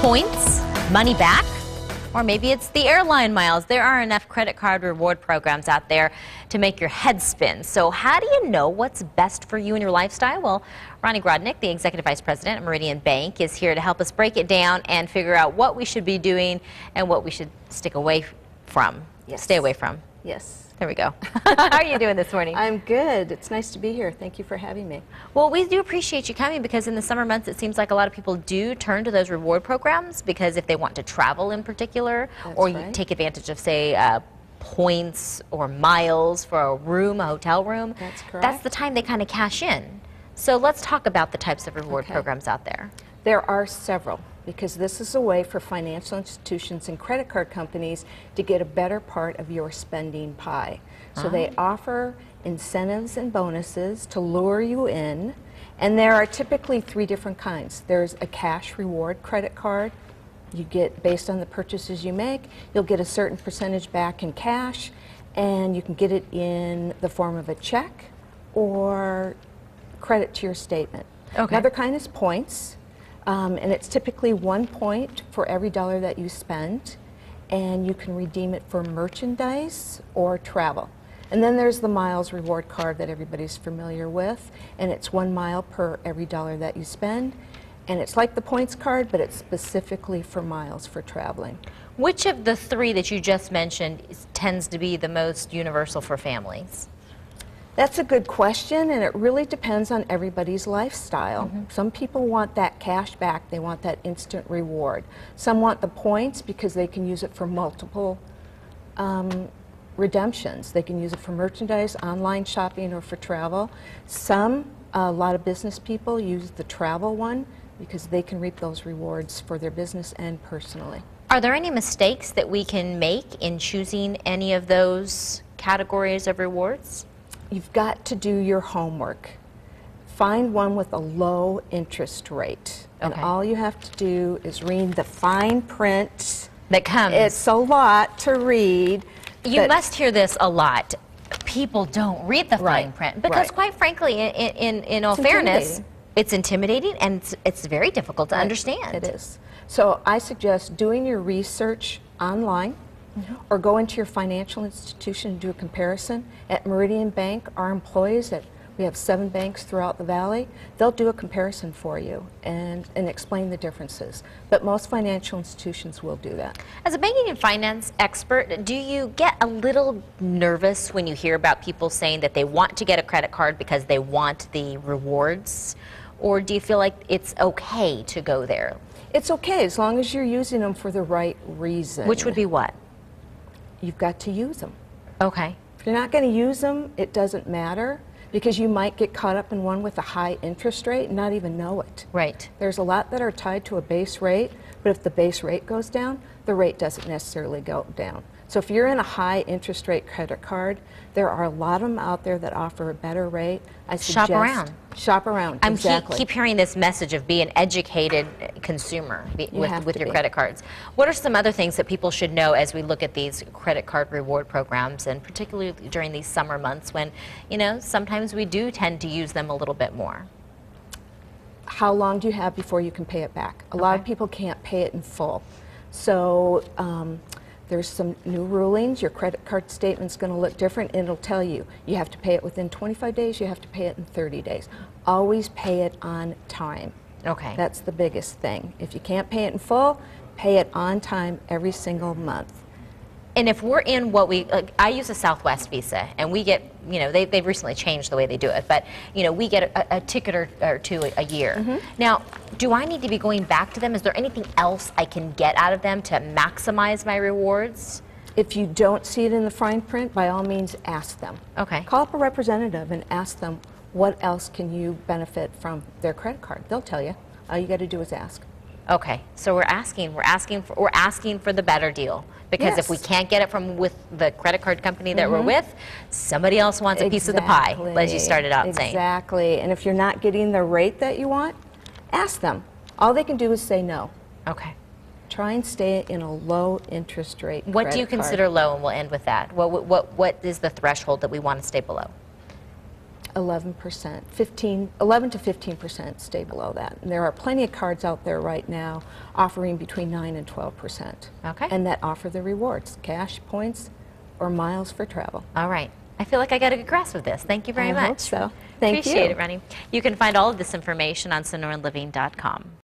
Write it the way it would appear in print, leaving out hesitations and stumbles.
Points, money back, or maybe it's the airline miles. There are enough credit card reward programs out there to make your head spin. So how do you know what's best for you and your lifestyle? Well, Ronnie Grodnick, the Executive Vice President at Meridian Bank, is here to help us break it down and figure out what we should be doing and what we should stick away from. Yes. Stay away from. Yes. There we go. How are you doing this morning? I'm good. It's nice to be here. Thank you for having me. Well, we do appreciate you coming because in the summer months it seems like a lot of people do turn to those reward programs because if they want to travel in particular, or you take advantage of, say, points or miles for a room, a hotel room. That's correct. That's the time they kind of cash in. So let's talk about the types of reward programs out there. There are several, because this is a way for financial institutions and credit card companies to get a better part of your spending pie. So they offer incentives and bonuses to lure you in, and there are typically three different kinds. There's a cash reward credit card. You get, based on the purchases you make, you'll get a certain percentage back in cash, and you can get it in the form of a check or credit to your statement. Another kind is points. And it's typically 1 point for every dollar that you spend, and you can redeem it for merchandise or travel. And then there's the miles reward card that everybody's familiar with, and it's 1 mile per every dollar that you spend. And it's like the points card, but it's specifically for miles for traveling. Which of the three that you just mentioned tends to be the most universal for families? That's a good question, and it really depends on everybody's lifestyle. Some people want that cash back, they want that instant reward. Some want the points because they can use it for multiple redemptions. They can use it for merchandise, online shopping, or for travel. Some, a lot of business people use the travel one because they can reap those rewards for their business and personally. Are there any mistakes that we can make in choosing any of those categories of rewards? You've got to do your homework. Find one with a low interest rate. And all you have to do is read the fine print. That comes. It's a lot to read. You must hear this a lot. People don't read the fine print because quite frankly, in all fairness, it's intimidating and it's very difficult to understand. It is. So I suggest doing your research online. Or go into your financial institution and do a comparison. At Meridian Bank, our employees, we have 7 banks throughout the valley, they'll do a comparison for you and explain the differences. But most financial institutions will do that. As a banking and finance expert, do you get a little nervous when you hear about people saying that they want to get a credit card because they want the rewards? Or do you feel like it's okay to go there? It's okay as long as you're using them for the right reason. Which would be what? You've got to use them. Okay. If you're not going to use them, it doesn't matter because you might get caught up in one with a high interest rate and not even know it. Right. There's a lot that are tied to a base rate, but if the base rate goes down, the rate doesn't necessarily go down. So if you're in a high interest rate credit card, there are a lot of them out there that offer a better rate. I suggest shop around. Shop around. I keep hearing this message of be an educated consumer with your credit cards. What are some other things that people should know as we look at these credit card reward programs, and particularly during these summer months when, you know, sometimes we do tend to use them a little bit more? How long do you have before you can pay it back? A lot of people can't pay it in full. So there's some new rulings. Your credit card statement's going to look different, and it'll tell you you have to pay it within 25 days, you have to pay it in 30 days. Always pay it on time. Okay. That's the biggest thing. If you can't pay it in full, pay it on time every single month. And if we're in what I use a Southwest Visa, and we get, you know, they've recently changed the way they do it, but, you know, we get a ticket or two a year. Now, do I need to be going back to them? Is there anything else I can get out of them to maximize my rewards? If you don't see it in the fine print, by all means, ask them. Okay. Call up a representative and ask them what else can you benefit from their credit card. They'll tell you. All you got to do is ask. Okay, so we're asking for the better deal, because if we can't get it with the credit card company that we're with, somebody else wants a piece of the pie, as you started out saying. Exactly, and if you're not getting the rate that you want, ask them. All they can do is say no. Okay. Try and stay in a low interest rate. What do you consider low, and we'll end with that? What is the threshold that we want to stay below? 11%, 11 to 15% stay below that. And there are plenty of cards out there right now offering between 9 and 12%. Okay. And that offer the rewards, cash, points, or miles for travel. All right. I feel like I got a good grasp of this. Thank you very much. I hope so. Thank you. Appreciate it, Rennie. You can find all of this information on SonoraLiving.com.